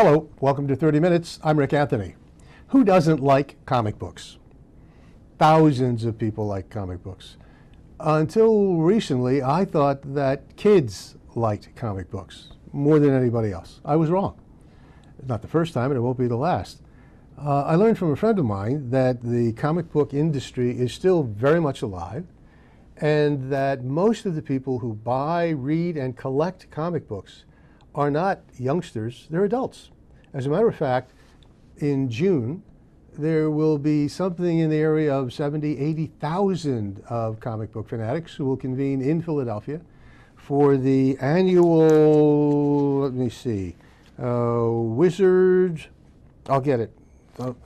Hello, welcome to 30 Minutes. I'm Rick Anthony. Who doesn't like comic books? Thousands of people like comic books. Until recently, I thought that kids liked comic books more than anybody else. I was wrong. Not the first time, and it won't be the last. I learned from a friend of mine that the comic book industry is still very much alive, and that most of the people who buy, read, and collect comic books are not youngsters, they're adults. As a matter of fact, in June, there will be something in the area of 80,000 of comic book fanatics who will convene in Philadelphia for the annual, let me see, Wizard, I'll get it.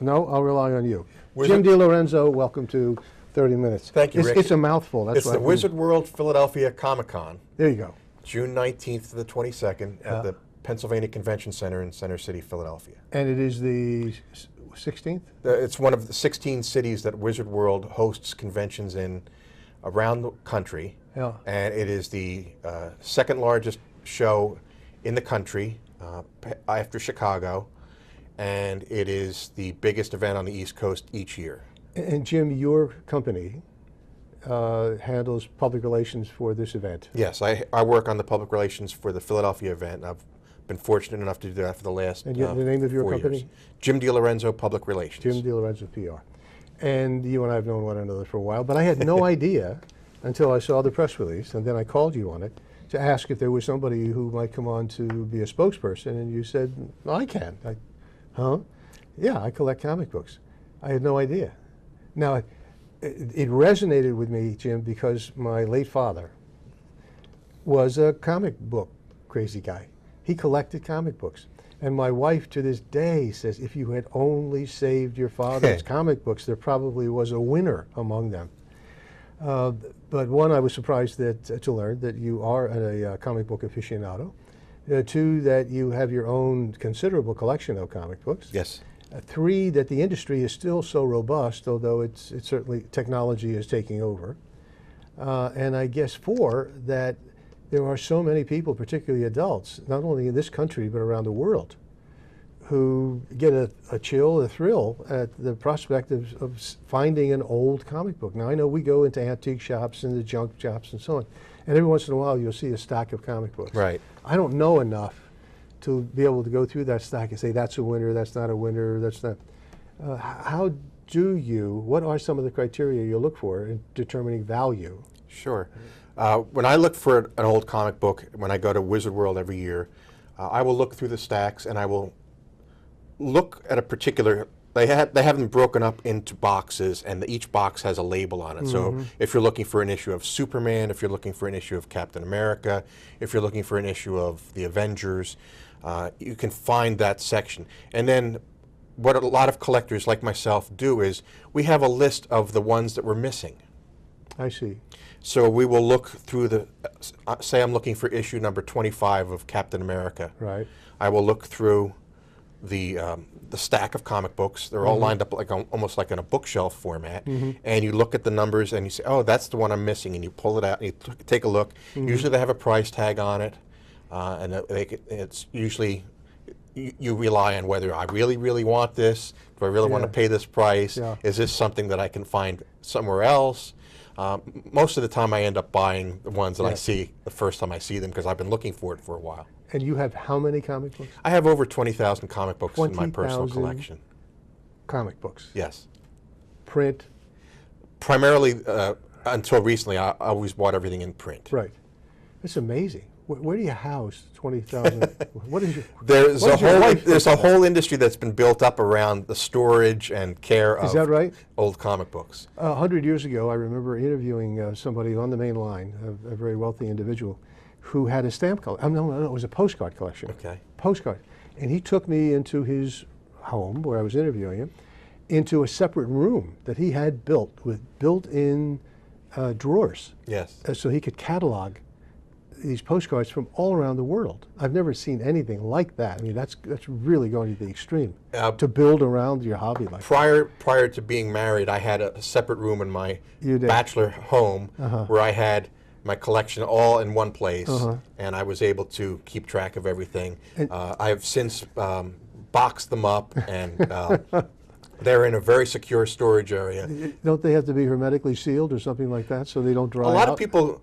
No, I'll rely on you. Jim DeLorenzo, welcome to 30 Minutes. Thank you, Rick. It's a mouthful. That's it's the Wizard World Philadelphia Comic Con. There you go. June 19th to the 22nd at the Pennsylvania Convention Center in Center City, Philadelphia. And it is the 16th? It's one of the 16 cities that Wizard World hosts conventions in around the country. Yeah. And it is the second largest show in the country after Chicago. And it is the biggest event on the East Coast each year. And Jim, your company handles public relations for this event. Yes, I work on the public relations for the Philadelphia event. I've been fortunate enough to do that for the last And the name of your 4 company? years. Jim DeLorenzo Public Relations. Jim DeLorenzo PR. And you and I have known one another for a while, but I had no idea until I saw the press release, and then I called you on it to ask if there was somebody who might come on to be a spokesperson, and you said, I can. Huh? Yeah, I collect comic books. I had no idea. Now, it resonated with me, Jim, because my late father was a comic book crazy guy. He collected comic books. And my wife to this day says, if you had only saved your father's comic books, there probably was a winner among them. But one, I was surprised to learn that you are a comic book aficionado. Two, that you have your own considerable collection of comic books. Yes. Three, that the industry is still so robust, although it's certainly technology is taking over. And I guess four, that there are so many people, particularly adults, not only in this country but around the world, who get a chill, a thrill at the prospect of finding an old comic book. Now, I know we go into antique shops and the junk shops and so on, and every once in a while you'll see a stack of comic books. Right. I don't know enough to be able to go through that stack and say that's a winner, that's not a winner, that's not. How do you, what are some of the criteria you look for in determining value? Sure. When I look for an old comic book, when I go to Wizard World every year, I will look through the stacks and I will look at a particular, they have them broken up into boxes, and each box has a label on it. So if you're looking for an issue of Superman, if you're looking for an issue of Captain America, if you're looking for an issue of the Avengers, you can find that section. And then what a lot of collectors like myself do is we have a list of the ones that we're missing. I see. So we will look through the, say I'm looking for issue number 25 of Captain America. Right. I will look through the stack of comic books. They're all lined up like almost like in a bookshelf format. And you look at the numbers and you say, oh, that's the one I'm missing. And you pull it out and you take a look. Usually they have a price tag on it. And it's usually, you rely on whether I really, really want this. Do I really want to pay this price? Yeah. Is this something that I can find somewhere else? Most of the time I end up buying the ones that I see the first time I see them because I've been looking for it for a while. And you have how many comic books? I have over 20,000 comic books in my personal collection. Comic books? Yes. Print? Primarily, until recently, I always bought everything in print. Right. It's amazing. Where do you house 20,000? What is your? There's a whole industry that's been built up around the storage and care of old comic books. 100 years ago, I remember interviewing somebody on the main line, a very wealthy individual, who had a stamp collection. No, it was a postcard collection. Okay. Postcard. And he took me into his home where I was interviewing him, into a separate room that he had built with built-in drawers. Yes. So he could catalog these postcards from all around the world. I've never seen anything like that. I mean, that's really going to the extreme to build around your hobby like that. Prior to being married, I had a separate room in my bachelor home where I had my collection all in one place, and I was able to keep track of everything. I have since box them up, and they're in a very secure storage area. Don't they have to be hermetically sealed or something like that so they don't dry out? A lot of people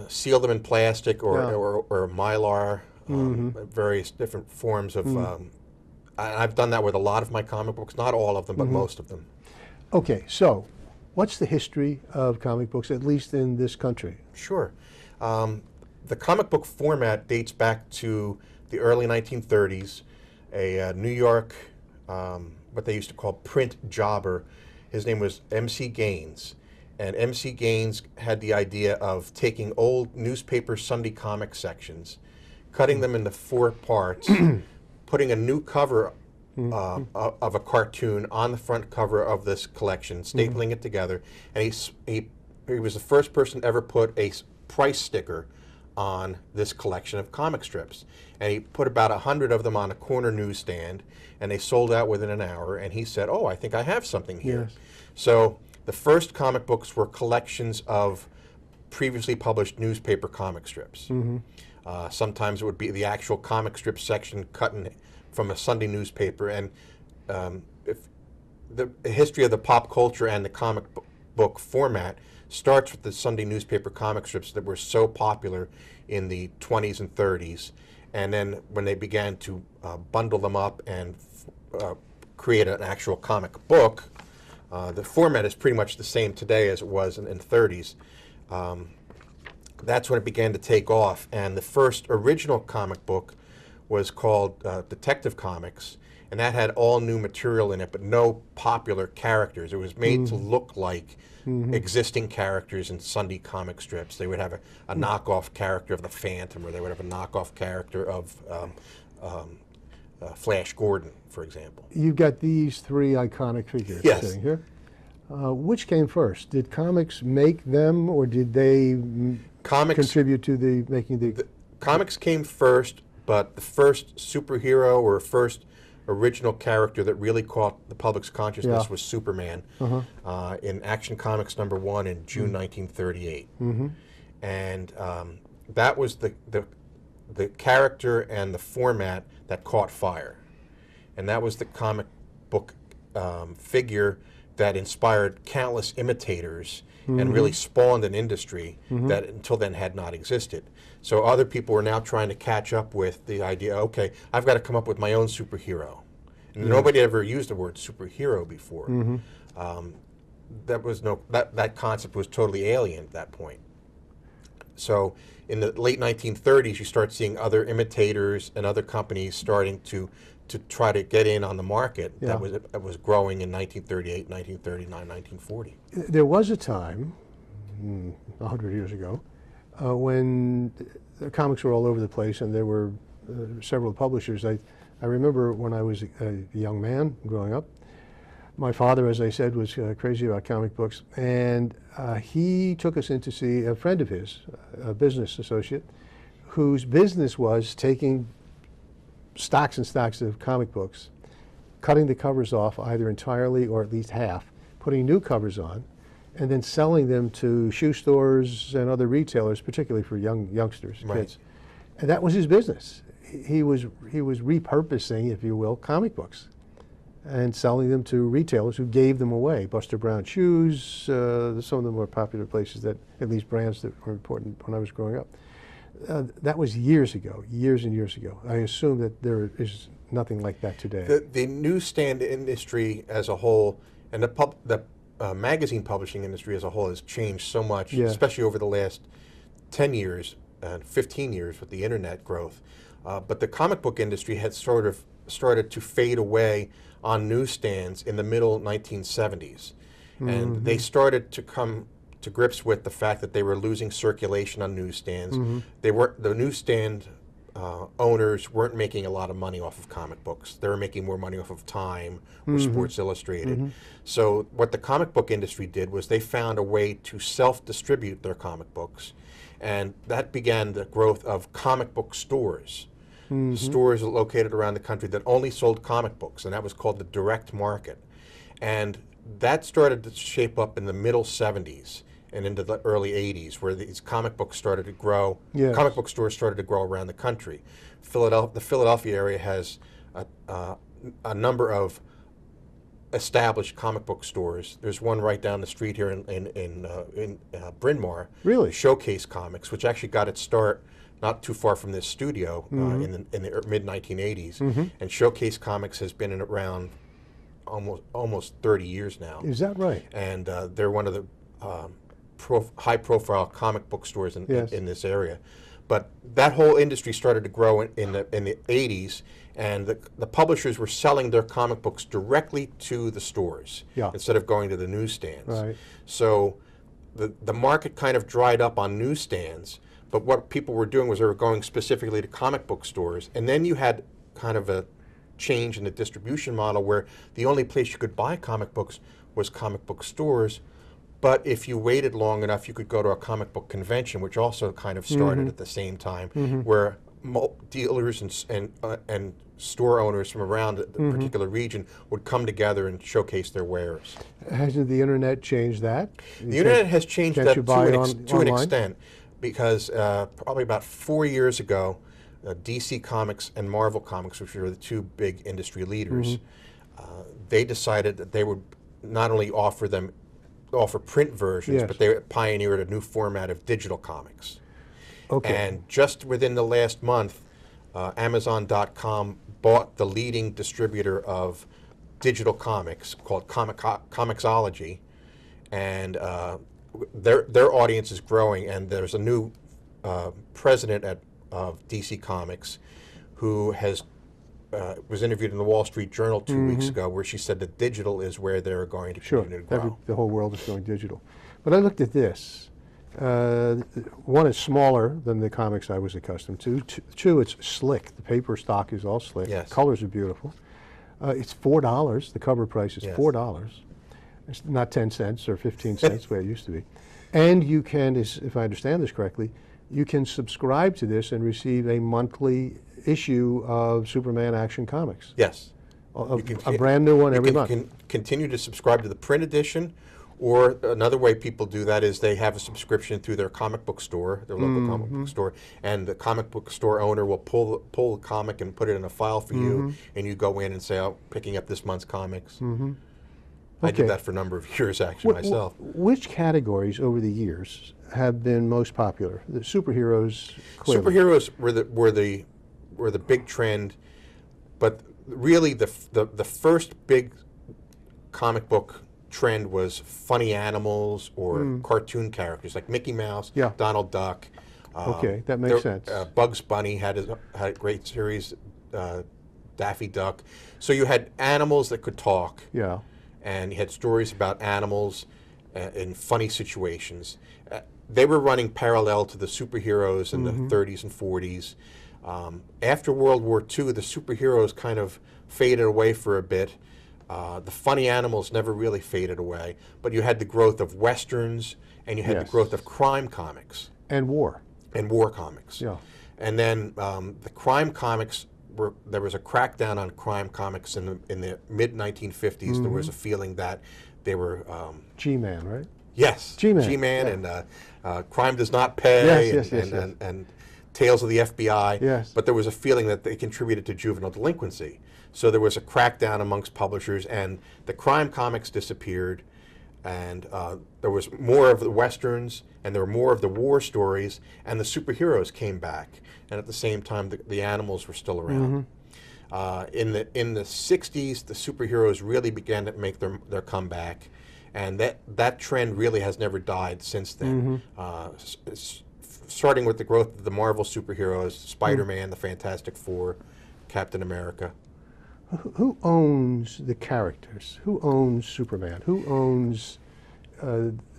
seal them in plastic or, Yeah. or mylar, various different forms of. I've done that with a lot of my comic books, not all of them, but most of them. Okay, so what's the history of comic books, at least in this country? Sure. The comic book format dates back to the early 1930s. A New York, what they used to call print jobber, his name was M.C. Gaines. And M.C. Gaines had the idea of taking old newspaper Sunday comic sections, cutting them into 4 parts, putting a new cover of a cartoon on the front cover of this collection, stapling it together, and he was the first person to ever put a price sticker on this collection of comic strips. And he put about 100 of them on a corner newsstand, and they sold out within an hour, and he said, oh, I think I have something here. Yes. So the first comic books were collections of previously published newspaper comic strips. Sometimes it would be the actual comic strip section cut from a Sunday newspaper. And if the history of the pop culture and the comic book format starts with the Sunday newspaper comic strips that were so popular in the 20s and 30s. And then when they began to bundle them up and create an actual comic book, the format is pretty much the same today as it was in the 30s. That's when it began to take off. And the first original comic book was called Detective Comics, and that had all new material in it, but no popular characters. It was made to look like existing characters in Sunday comic strips. They would have a knockoff character of the Phantom, or they would have a knockoff character of Flash Gordon, for example. You've got these 3 iconic figures sitting here. Which came first? Did comics make them, or did they contribute to the making the comics came first, but the first superhero or first original character that really caught the public's consciousness was Superman in Action Comics #1 in June 1938. And that was the character and the format that caught fire. And that was the comic book figure that inspired countless imitators and really spawned an industry that until then had not existed. So other people were now trying to catch up with the idea, okay, I've got to come up with my own superhero. And nobody ever used the word superhero before. That concept was totally alien at that point. So in the late 1930s, you start seeing other imitators and other companies starting to try to get in on the market that was growing in 1938, 1939, 1940. There was a time, 100 years ago, when the comics were all over the place, and there were several publishers. I remember when I was a young man growing up, my father, as I said, was crazy about comic books, and he took us in to see a friend of his, a business associate, whose business was taking stocks and stocks of comic books, cutting the covers off either entirely or at least half, putting new covers on, and then selling them to shoe stores and other retailers, particularly for youngsters, kids. And that was his business. He was repurposing, if you will, comic books and selling them to retailers who gave them away. Buster Brown shoes, some of the more popular places, that at least brands that were important when I was growing up. That was years ago, years and years ago. I assume that there is nothing like that today. The newsstand industry as a whole, and the magazine publishing industry as a whole, has changed so much, especially over the last 10 years and 15 years with the internet growth. But the comic book industry had sort of started to fade away on newsstands in the middle 1970s. And they started to come to grips with the fact that they were losing circulation on newsstands. The newsstand owners weren't making a lot of money off of comic books. They were making more money off of Time or Sports Illustrated. So what the comic book industry did was they found a way to self-distribute their comic books, and that began the growth of comic book stores. Stores located around the country that only sold comic books, and that was called the direct market. And that started to shape up in the middle 70s and into the early 80s, where these comic books started to grow. Comic book stores started to grow around the country. The Philadelphia area has a number of established comic book stores. There's one right down the street here in Bryn Mawr. Really? Showcase Comics, which actually got its start not too far from this studio in the mid 1980s. And Showcase Comics has been around almost 30 years now. Is that right? And they're one of the high-profile comic book stores in this area. But that whole industry started to grow in the 80s, and the publishers were selling their comic books directly to the stores instead of going to the newsstands. Right. So the market kind of dried up on newsstands, but what people were doing was they were going specifically to comic book stores, and then you had kind of a change in the distribution model where the only place you could buy comic books was comic book stores. But if you waited long enough, you could go to a comic book convention, which also kind of started at the same time, where dealers and store owners from around the particular region would come together and showcase their wares. Hasn't the internet changed that? The internet has changed that to an online? extent, because probably about 4 years ago, DC Comics and Marvel Comics, which are the two big industry leaders, they decided that they would not only offer print versions, but they pioneered a new format of digital comics. Okay. And just within the last month, Amazon.com bought the leading distributor of digital comics called Comixology, and their audience is growing. And there's a new president of DC Comics who was interviewed in the Wall Street Journal 2 weeks ago, where she said that digital is where they're going to continue to grow. The whole world is going digital. But I looked at this. One is smaller than the comics I was accustomed to. Two, it's slick. The paper stock is all slick. Yes. Colors are beautiful. It's $4. The cover price is $4. It's not 10 cents or 15 cents where it used to be. And you can, if I understand this correctly, you can subscribe to this and receive a monthly issue of Superman Action Comics. Yes. A brand new one every month. You can continue to subscribe to the print edition, or another way people do that is they have a subscription through their comic book store, their local comic book store, and the comic book store owner will pull the comic and put it in a file for you, and you go in and say, oh, picking up this month's comics. I did that for a number of years, actually, myself. Which categories over the years have been most popular? The superheroes, clearly. Superheroes were the big trend, but really the first big comic book trend was funny animals or cartoon characters like Mickey Mouse, Donald Duck. Okay, that makes sense. Bugs Bunny had a great series, Daffy Duck. So you had animals that could talk. Yeah. And you had stories about animals in funny situations. They were running parallel to the superheroes in the 30s and 40s. After World War II, the superheroes kind of faded away for a bit. The funny animals never really faded away, but you had the growth of Westerns, and you had the growth of crime comics. And war. And war comics. Yeah. And then the crime comics, there was a crackdown on crime comics in the mid-1950s. There was a feeling that they were... G-Man, right? Yes. G-Man and Crime Does Not Pay and Tales of the FBI. Yes. But there was a feeling that they contributed to juvenile delinquency. So there was a crackdown amongst publishers, and the crime comics disappeared, and there was more of the Westerns, and there were more of the war stories, and the superheroes came back. And at the same time, the animals were still around. In the 60s, the superheroes really began to make their comeback, and that trend really has never died since then. Starting with the growth of the Marvel superheroes, Spider-Man, the Fantastic Four, Captain America. Who owns the characters? Who owns Superman? Who owns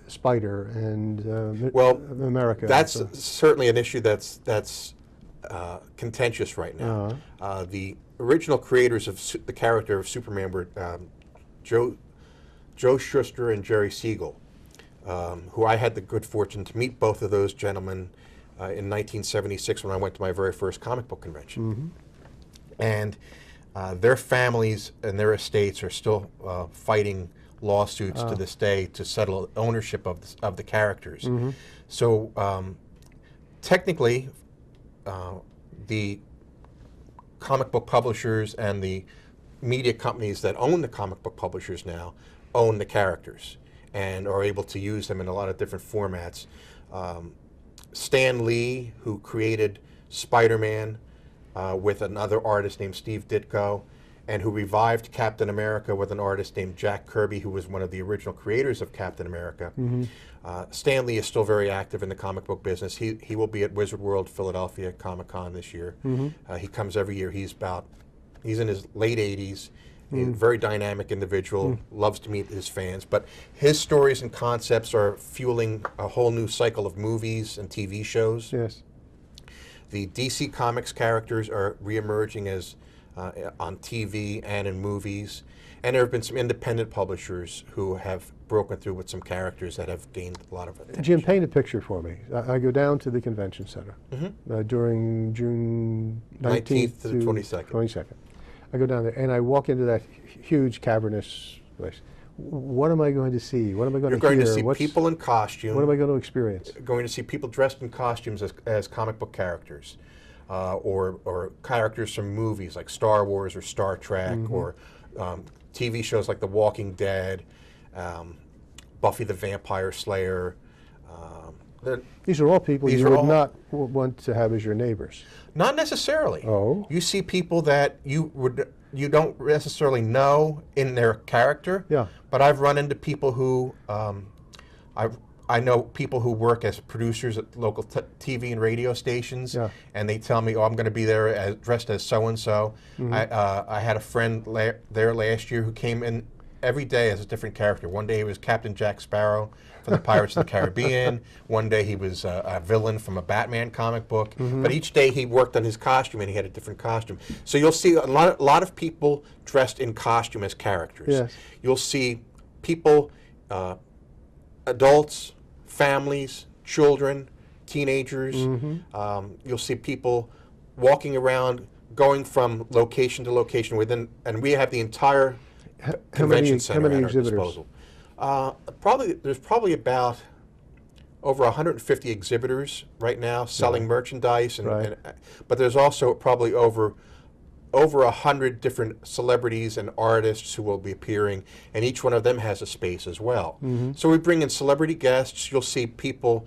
Spider and America? That's certainly an issue that's contentious right now. The original creators of the character of Superman were Joe Shuster and Jerry Siegel, who I had the good fortune to meet both of those gentlemen in 1976 when I went to my very first comic book convention. And their families and their estates are still fighting lawsuits to this day to settle ownership of the characters. So technically, the comic book publishers and the media companies that own the comic book publishers now own the characters and are able to use them in a lot of different formats. Stan Lee, who created Spider-Man with another artist named Steve Ditko, and who revived Captain America with an artist named Jack Kirby, who was one of the original creators of Captain America. Stan Lee is still very active in the comic book business. He will be at Wizard World Philadelphia Comic-Con this year. He comes every year. He's in his late 80s. He's a very dynamic individual, loves to meet his fans. But his stories and concepts are fueling a whole new cycle of movies and TV shows. Yes. The DC Comics characters are reemerging as on TV and in movies. And there have been some independent publishers who have broken through with some characters that have gained a lot of attention. Jim, paint a picture for me. I go down to the convention center during June 19th to the 22nd. I go down there and I walk into that huge cavernous place. What am I going to see? What am I going to hear? You're going to see people in costume. What am I going to experience? Going to see people dressed in costumes as comic book characters, or characters from movies like Star Wars or Star Trek, or TV shows like The Walking Dead, Buffy the Vampire Slayer. These are all people you would not want to have as your neighbors. Not necessarily. Oh. You see people that you don't necessarily know in their character. Yeah. But I've run into people who I know people who work as producers at local TV and radio stations, and they tell me, "Oh, I'm going to be there dressed as so and so." I had a friend there last year who came in every day as a different character. One day he was Captain Jack Sparrow from the Pirates of the Caribbean. One day he was a villain from a Batman comic book. But each day he worked on his costume and he had a different costume. So you'll see a lot of people dressed in costume as characters. Yes. You'll see people, adults, families, children, teenagers. You'll see people walking around, going from location to location and we have the entire convention center at our disposal. There's probably about over 150 exhibitors right now selling merchandise, but there's also probably over 100 different celebrities and artists who will be appearing, and each one of them has a space as well. So we bring in celebrity guests. You'll see people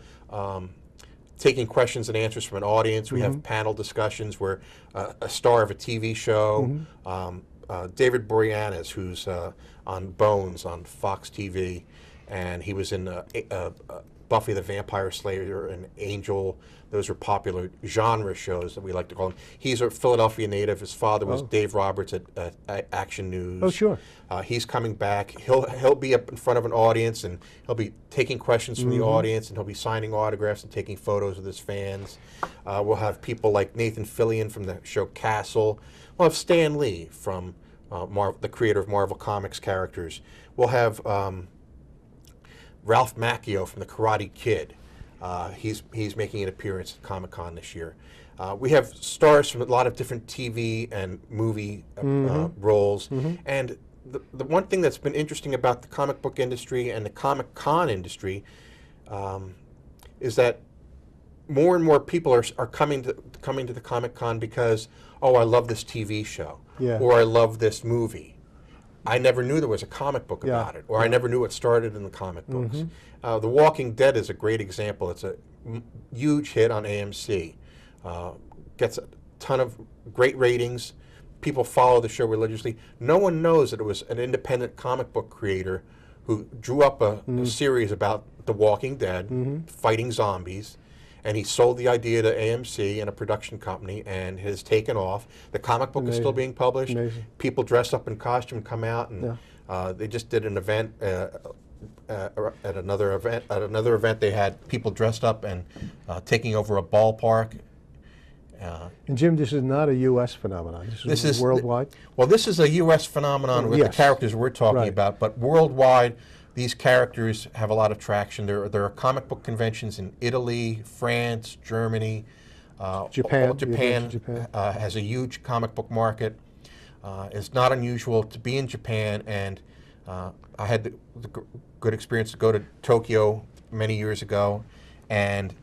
taking questions and answers from an audience. We have panel discussions where a star of a TV show, David Boreanaz, who's on Bones on Fox TV, and he was in Buffy the Vampire Slayer and Angel. Those are popular genre shows that we like to call them. He's a Philadelphia native. His father was Dave Roberts at Action News. Oh, sure. He's coming back. He'll be up in front of an audience, and he'll be taking questions from the audience, and he'll be signing autographs and taking photos with his fans. We'll have people like Nathan Fillion from the show Castle. We'll have Stan Lee from the creator of Marvel Comics characters. We'll have Ralph Macchio from the Karate Kid. He's making an appearance at Comic-Con this year. We have stars from a lot of different TV and movie roles. And the one thing that's been interesting about the comic book industry and the Comic-Con industry is that more and more people are coming to the Comic-Con because, oh, I love this TV show, or I love this movie. I never knew there was a comic book about it, or I never knew it started in the comic books. The Walking Dead is a great example. It's a huge hit on AMC. Gets a ton of great ratings. People follow the show religiously. No one knows that it was an independent comic book creator who drew up a series about The Walking Dead, fighting zombies, and he sold the idea to AMC and a production company, and it has taken off. The comic book is still being published. People dressed up in costume come out, and they just did an event at another event. At another event, they had people dressed up and taking over a ballpark. And Jim, this is not a U.S. phenomenon. This is worldwide? Well, this is a U.S. phenomenon with the characters we're talking about, but worldwide, these characters have a lot of traction. There are comic book conventions in Italy, France, Germany. Japan. Japan has a huge comic book market. It's not unusual to be in Japan, and I had the good experience to go to Tokyo many years ago, and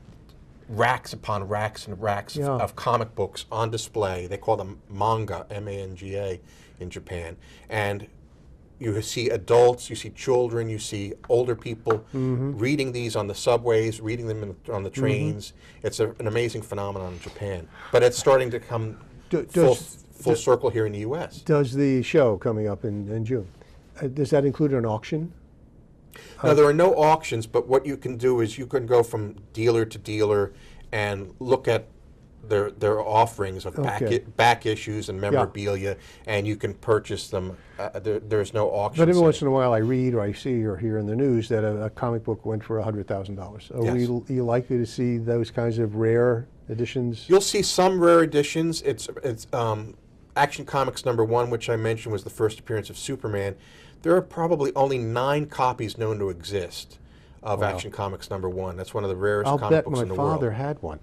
racks upon racks and racks of comic books on display. They call them manga, M-A-N-G-A, in Japan. And you see adults, you see children, you see older people reading these on the subways, reading them on the trains. It's an amazing phenomenon in Japan. But it's starting to come full circle here in the U.S. Does the show coming up in June, does that include an auction? No, there are no auctions, but what you can do is you can go from dealer to dealer and look at their offerings of back issues and memorabilia, and you can purchase them. There's no auction. But every once in a while I read or I see or hear in the news that a comic book went for $100,000. Are you likely to see those kinds of rare editions? You'll see some rare editions. It's Action Comics #1, which I mentioned was the first appearance of Superman. There are probably only 9 copies known to exist of Action Comics #1. That's one of the rarest comic books in the world. I'll bet my father had one.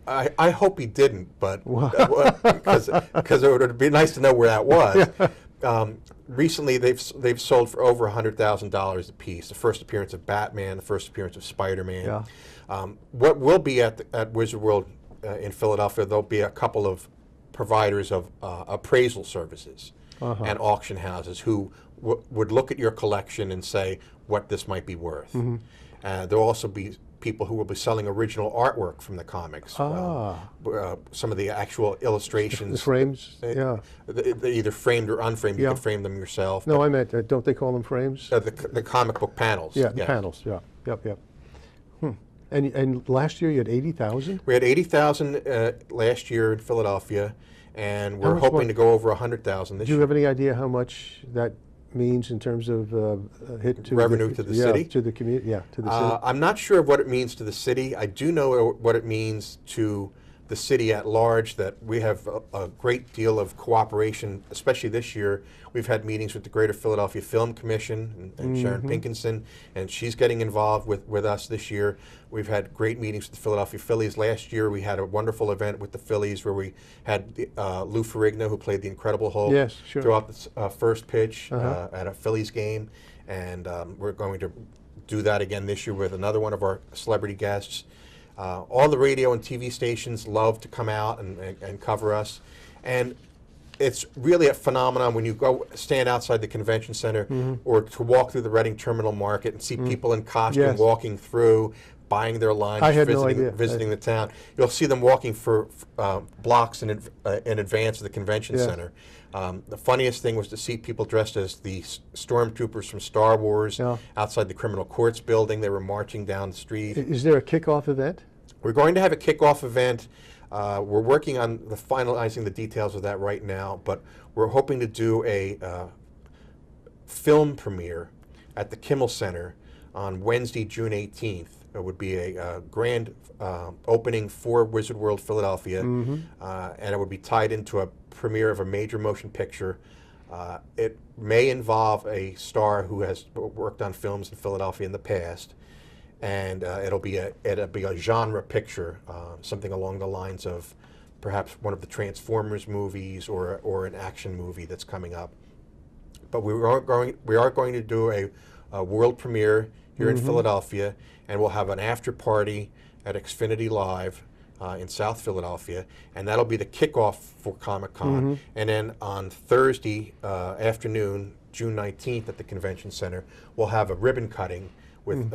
I hope he didn't, but because it would be nice to know where that was. Recently, they've sold for over $100,000 a piece. The first appearance of Batman, the first appearance of Spider-Man. What will be at Wizard World in Philadelphia? There'll be a couple of providers of appraisal services and auction houses who would look at your collection and say what this might be worth. There'll also be people who will be selling original artwork from the comics. Some of the actual illustrations. The frames? They're either framed or unframed. You can frame them yourself. No, I meant, don't they call them frames? The comic book panels. Yeah, the panels, Yep. And last year you had 80,000? We had 80,000 last year in Philadelphia, and we're hoping to go over 100,000 this year. Do you have any idea how much that means in terms of hit to revenue to the city? To the community, to the city. I'm not sure of what it means to the city. I do know what it means to the city at large, that we have a great deal of cooperation, especially this year. We've had meetings with the Greater Philadelphia Film Commission and Sharon Pinkinson, and she's getting involved with us this year. We've had great meetings with the Philadelphia Phillies. Last year we had a wonderful event with the Phillies where we had Lou Ferrigno, who played the Incredible Hulk, throughout the first pitch at a Phillies game, and we're going to do that again this year with another one of our celebrity guests. All the radio and TV stations love to come out and cover us, and it's really a phenomenon when you go stand outside the convention center or to walk through the Reading Terminal Market and see people in costume walking through, buying their lunch, visiting the town. You'll see them walking for blocks in advance of the convention center. The funniest thing was to see people dressed as the stormtroopers from Star Wars outside the Criminal Courts building. They were marching down the street. Is there a kickoff event? We're going to have a kickoff event. We're working on finalizing the details of that right now, but we're hoping to do a film premiere at the Kimmel Center on Wednesday, June 18th. It would be a grand opening for Wizard World Philadelphia, and it would be tied into a premiere of a major motion picture. It may involve a star who has worked on films in Philadelphia in the past, and it'll be a genre picture, something along the lines of perhaps one of the Transformers movies or an action movie that's coming up. But we are going to do a world premiere here in Philadelphia, and we'll have an after party at Xfinity Live in South Philadelphia, and that'll be the kickoff for Comic-Con. And then on Thursday afternoon, June 19th at the Convention Center, we'll have a ribbon cutting with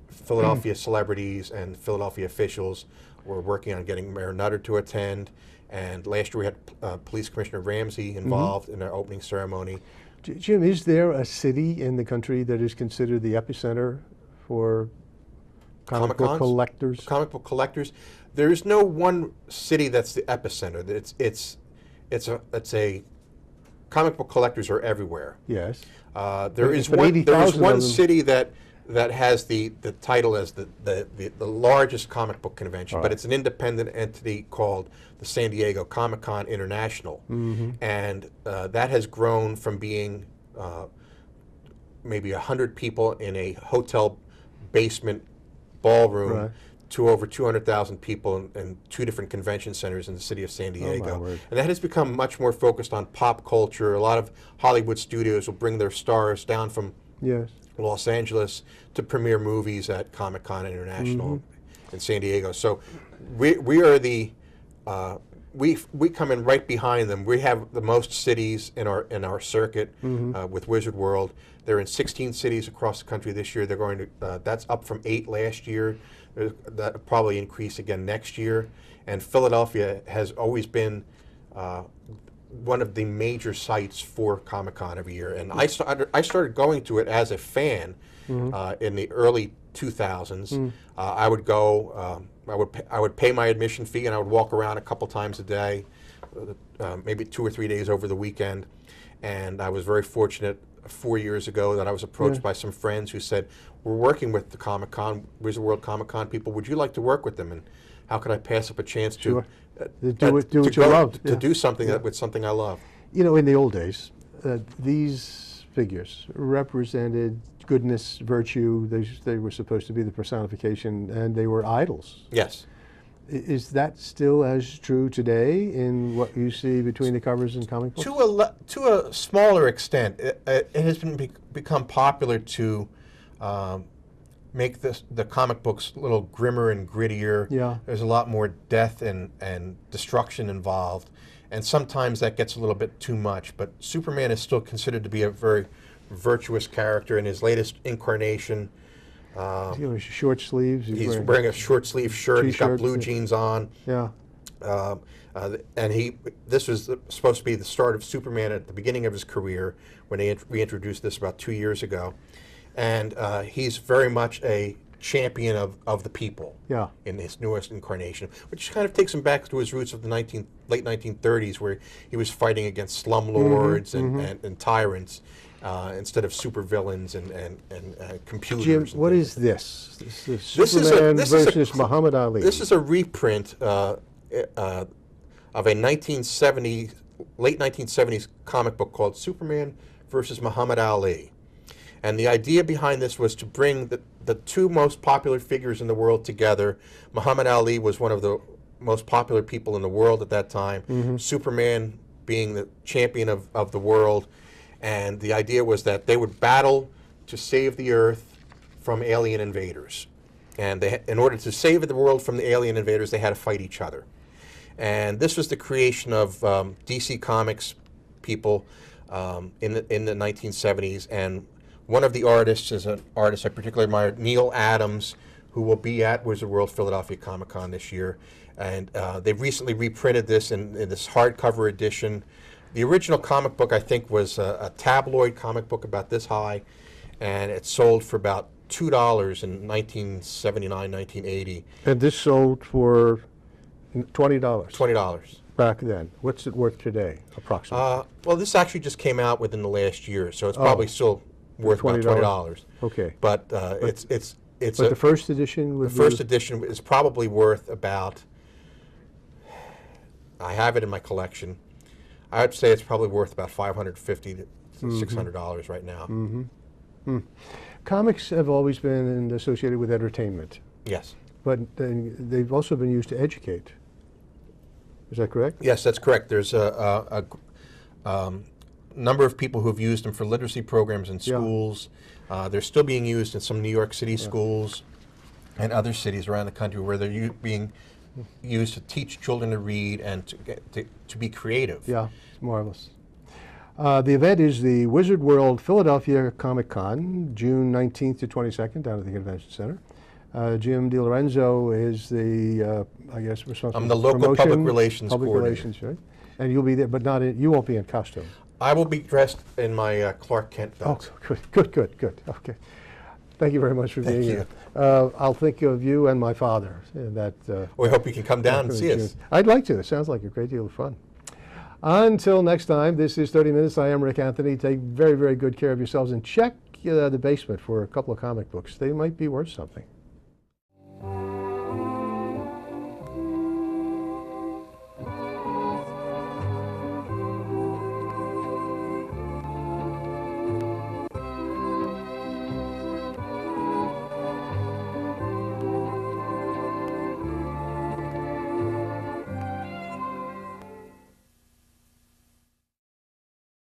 Philadelphia celebrities and Philadelphia officials. We're working on getting Mayor Nutter to attend, and last year we had Police Commissioner Ramsey involved in our opening ceremony. Jim, is there a city in the country that is considered the epicenter for comic book collectors? Comic book collectors. There is no one city that's the epicenter. It's a comic book collectors are everywhere. Yes. There is one city that has the title as the largest comic book convention, but it's an independent entity called the San Diego Comic-Con International, and that has grown from being maybe 100 people in a hotel basement ballroom to over 200,000 people in 2 different convention centers in the city of San Diego. And that has become much more focused on pop culture. A lot of Hollywood studios will bring their stars down from Los Angeles to premiere movies at Comic-Con International. in San Diego. So we are the we come in right behind them. We have the most cities in our circuit with Wizard World. They're in 16 cities across the country this year. They're going to that's up from 8 last year. That'll probably increase again next year. And Philadelphia has always been one of the major sites for Comic-Con every year. And I started going to it as a fan in the early 2000s. I would go. I would pay my admission fee, and I would walk around a couple times a day, maybe 2 or 3 days over the weekend. And I was very fortunate 4 years ago that I was approached by some friends who said, "We're working with the Comic-Con, Wizard World Comic-Con people. Would you like to work with them? And how could I pass up a chance to do what you love, to do something with something I love?" You know, in the old days, these figures represented goodness, virtue. They were supposed to be the personification, and they were idols. Yes. Is that still as true today in what you see between the covers in comic books? To a smaller extent, it has become popular to make the comic books a little grimmer and grittier. Yeah. There's a lot more death and destruction involved, and sometimes that gets a little bit too much. But Superman is still considered to be a very virtuous character. In his latest incarnation, short sleeves. He's wearing a short sleeve shirt. He's got blue jeans on. Yeah. And this was supposed to be the start of Superman at the beginning of his career when they reintroduced this about 2 years ago. And he's very much a champion of the people in his newest incarnation, which kind of takes him back to his roots of the late 1930s, where he was fighting against slumlords and tyrants instead of supervillains and computers. Jim, what is this? This is Superman versus Muhammad Ali. This is a reprint of a late 1970s comic book called Superman versus Muhammad Ali. And the idea behind this was to bring the two most popular figures in the world together. Muhammad Ali was one of the most popular people in the world at that time, Superman being the champion of the world. And the idea was that they would battle to save the Earth from alien invaders. And in order to save the world from the alien invaders, they had to fight each other. And this was the creation of DC Comics people in the 1970s. And one of the artists is an artist I particularly admire, Neil Adams, who will be at Wizard World Philadelphia Comic-Con this year. And they've recently reprinted this in this hardcover edition. The original comic book, I think, was a tabloid comic book about this high, and it sold for about $2 in 1979, 1980. And this sold for $20? $20. Back then. What's it worth today, approximately? Well, this actually just came out within the last year, so it's probably still worth about $20. Okay. But it's the first edition? The first edition is probably worth about, I have it in my collection, I would say it's probably worth about $550 to $600 right now. Comics have always been associated with entertainment. Yes. But they've also been used to educate. Is that correct? Yes, that's correct. There's a number of people who've used them for literacy programs in schools. They're still being used in some New York City schools and other cities around the country where they're being used to teach children to read and to be creative. Yeah, it's marvelous. The event is the Wizard World Philadelphia Comic-Con, June 19th to 22nd, down at the Convention Center. Jim DeLorenzo is the, I guess, responsible. I'm the local public relations Public coordinator. relations, right? And you'll be there, but you won't be in costume. I will be dressed in my Clark Kent belt. Oh, good. Okay. Thank you very much for being here. I'll think of you and my father. We hope you can come down and see us. I'd like to. It sounds like a great deal of fun. Until next time, this is 30 Minutes. I am Rick Anthony. Take very, very good care of yourselves and check the basement for a couple of comic books. They might be worth something.